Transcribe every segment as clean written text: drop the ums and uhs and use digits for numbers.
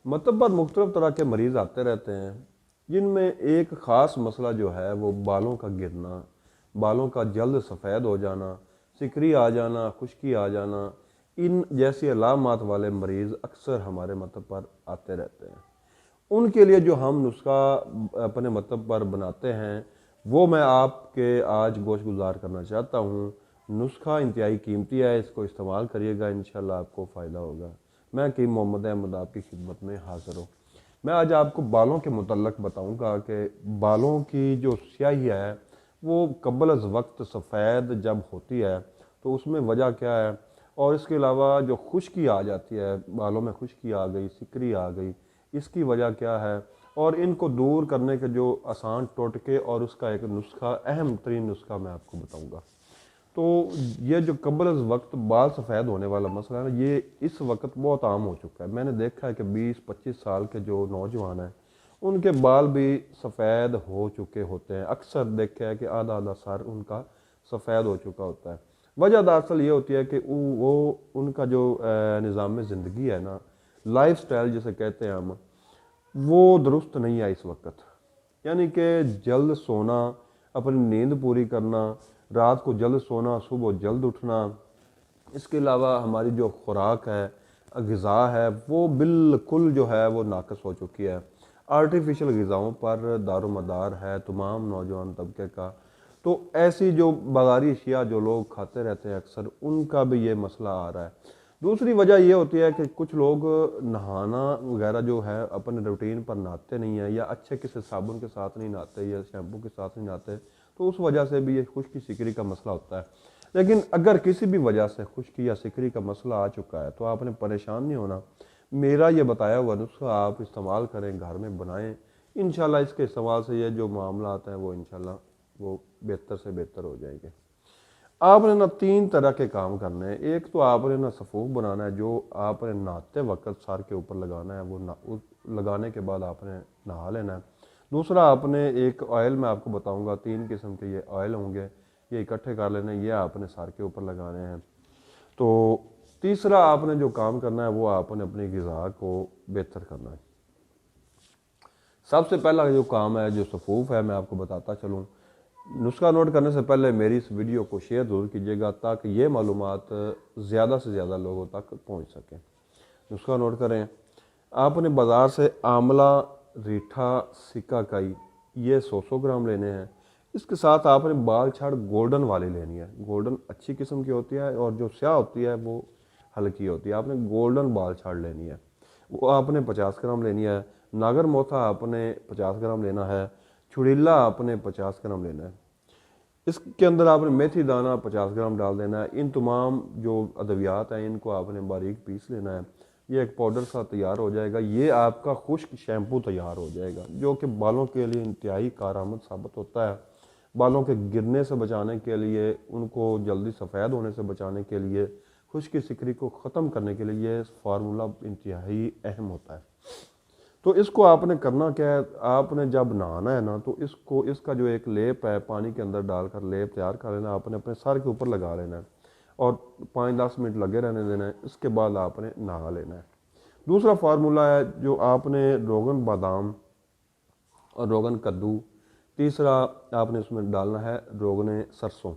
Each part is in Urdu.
مطلب پر مختلف طرح کے مریض آتے رہتے ہیں، جن میں ایک خاص مسئلہ جو ہے وہ بالوں کا گرنا، بالوں کا جلد سفید ہو جانا، سکری آ جانا، خشکی آ جانا، ان جیسی علامات والے مریض اکثر ہمارے مطلب پر آتے رہتے ہیں۔ ان کے لیے جو ہم نسخہ اپنے مطلب پر بناتے ہیں وہ میں آپ کے آج گوش گزار کرنا چاہتا ہوں۔ نسخہ انتہائی قیمتی ہے، اس کو استعمال کریے گا، انشاءاللہ آپ کو فائدہ ہوگا۔ میں حکیم محمد احمد آپ کی خدمت میں حاضر ہوں۔ میں آج آپ کو بالوں کے متعلق بتاؤں گا کہ بالوں کی جو سیاہی ہے وہ قبل از وقت سفید جب ہوتی ہے تو اس میں وجہ کیا ہے، اور اس کے علاوہ جو خشکی آ جاتی ہے، بالوں میں خشکی آ گئی، سکری آ گئی، اس کی وجہ کیا ہے، اور ان کو دور کرنے کے جو آسان ٹوٹکے اور اس کا ایک نسخہ، اہم ترین نسخہ میں آپ کو بتاؤں گا۔ تو یہ جو قبل از وقت بال سفید ہونے والا مسئلہ ہے نا، یہ اس وقت بہت عام ہو چکا ہے۔ میں نے دیکھا ہے کہ 20-25 سال کے جو نوجوان ہیں ان کے بال بھی سفید ہو چکے ہوتے ہیں۔ اکثر دیکھا ہے کہ آدھا آدھا سر ان کا سفید ہو چکا ہوتا ہے۔ وجہ دراصل یہ ہوتی ہے کہ وہ ان کا جو نظام زندگی ہے نا، لائف سٹائل جسے کہتے ہیں ہم، وہ درست نہیں ہے اس وقت۔ یعنی کہ جلد سونا، اپنی نیند پوری کرنا، رات کو جلد سونا، صبح جلد اٹھنا، اس کے علاوہ ہماری جو خوراک ہے، غذا ہے، وہ بالکل جو ہے وہ ناقص ہو چکی ہے۔ آرٹیفیشل غذاؤں پر دار و مدار ہے تمام نوجوان طبقے کا۔ تو ایسی جو بازاری اشیاء جو لوگ کھاتے رہتے ہیں اکثر، ان کا بھی یہ مسئلہ آ رہا ہے۔ دوسری وجہ یہ ہوتی ہے کہ کچھ لوگ نہانا وغیرہ جو ہے اپنے روٹین پر نہاتے نہیں ہیں، یا اچھے کسی صابن کے ساتھ نہیں نہاتے یا شیمپو کے ساتھ نہیں نہاتے، تو اس وجہ سے بھی یہ خشکی سکری کا مسئلہ ہوتا ہے۔ لیکن اگر کسی بھی وجہ سے خشکی یا سکری کا مسئلہ آ چکا ہے تو آپ نے پریشان نہیں ہونا۔ میرا یہ بتایا ہوا نسخہ آپ استعمال کریں، گھر میں بنائیں، انشاءاللہ اس کے استعمال سے یہ جو معاملات ہیں وہ انشاءاللہ وہ بہتر سے بہتر ہو جائیں گے۔ آپ نے 3 طرح کے کام کرنے ہیں۔ ایک تو آپ نے سفوف بنانا ہے، جو آپ نے نہاتے وقت سر کے اوپر لگانا ہے، وہ لگانے کے بعد آپ نے نہا لینا ہے۔ دوسرا آپ نے ایک آئل میں آپ کو بتاؤں گا، 3 قسم کے یہ آئل ہوں گے، یہ اکٹھے کر لینے، یہ آپ نے سر کے اوپر لگانے ہیں۔ تو تیسرا آپ نے جو کام کرنا ہے وہ آپ نے اپنی غذا کو بہتر کرنا ہے۔ سب سے پہلا جو کام ہے، جو سفوف ہے، میں آپ کو بتاتا چلوں۔ نسخہ نوٹ کرنے سے پہلے میری اس ویڈیو کو شیئر ضرور کیجیے گا تاکہ یہ معلومات زیادہ سے زیادہ لوگوں تک پہنچ سکیں۔ نسخہ نوٹ کریں۔ آپ نے بازار سے آملہ، ریٹھا، سکہ کائی، یہ 100 گرام لینے ہیں۔ اس کے ساتھ آپ نے بال چھاڑ گولڈن والی لینی ہے۔ گولڈن اچھی قسم کی ہوتی ہے اور جو سیاہ ہوتی ہے وہ ہلکی ہوتی ہے۔ آپ نے گولڈن بال چھاڑ لینی ہے، وہ آپ نے 50 گرام لینی ہے۔ ناگر موتھا آپ نے 50 گرام لینا ہے۔ چھڑیلا آپ نے 50 گرام لینا ہے۔ اس کے اندر آپ نے میتھی دانہ 50 گرام ڈال دینا ہے۔ ان تمام جو ادویات ہیں ان کو آپ نے باریک پیس لینا ہے۔ یہ ایک پاؤڈر سا تیار ہو جائے گا۔ یہ آپ کا خشک شیمپو تیار ہو جائے گا، جو کہ بالوں کے لیے انتہائی کارآمد ثابت ہوتا ہے۔ بالوں کے گرنے سے بچانے کے لیے، ان کو جلدی سفید ہونے سے بچانے کے لیے، خشکی سکری کو ختم کرنے کے لیے یہ فارمولہ انتہائی اہم ہوتا ہے۔ تو اس کو آپ نے کرنا کیا ہے، آپ نے جب نہانا ہے نا تو اس کا جو ایک لیپ ہے، پانی کے اندر ڈال کر لیپ تیار کر لینا، آپ نے اپنے سر کے اوپر لگا لینا ہے اور 5-10 منٹ لگے رہنے دینا ہے۔ اس کے بعد آپ نے نہا لینا ہے۔ دوسرا فارمولہ ہے جو آپ نے روغن بادام اور روغن کدو، تیسرا آپ نے اس میں ڈالنا ہے روغن سرسوں۔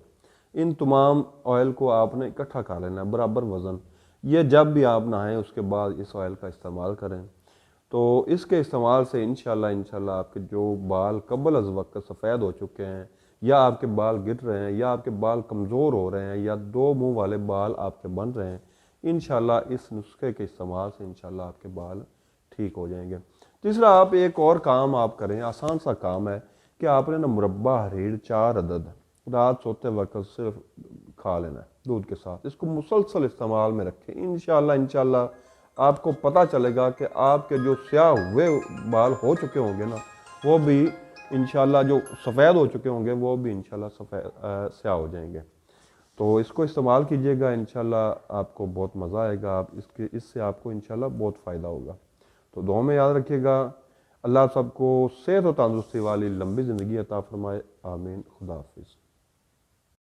ان تمام آئل کو آپ نے اکٹھا کر لینا ہے، برابر وزن۔ یہ جب بھی آپ نہائیں اس کے بعد اس آئل کا استعمال کریں۔ تو اس کے استعمال سے انشاءاللہ آپ کے جو بال قبل از وقت سفید ہو چکے ہیں، یا آپ کے بال گر رہے ہیں، یا آپ کے بال کمزور ہو رہے ہیں، یا 2 منہ والے بال آپ کے بن رہے ہیں، انشاءاللہ اس نسخے کے استعمال سے انشاءاللہ آپ کے بال ٹھیک ہو جائیں گے۔ تیسرا آپ ایک اور کام آپ کریں، آسان سا کام ہے کہ آپ نے مربع حریر 4 عدد رات سوتے وقت صرف کھا لینا ہے دودھ کے ساتھ۔ اس کو مسلسل استعمال میں رکھیں، انشاءاللہ آپ کو پتہ چلے گا کہ آپ کے جو سیاہ ہوئے بال ہو چکے ہوں گے نا، وہ بھی انشاءاللہ جو سفید ہو چکے ہوں گے وہ بھی انشاءاللہ سیاہ ہو جائیں گے۔ تو اس کو استعمال کیجئے گا، انشاءاللہ آپ کو بہت مزہ آئے گا، اس سے آپ کو انشاءاللہ بہت فائدہ ہوگا۔ تو دعاؤں میں یاد رکھیے گا۔ اللہ سب کو صحت و تندرستی والی لمبی زندگی عطا فرمائے، آمین۔ خدا حافظ۔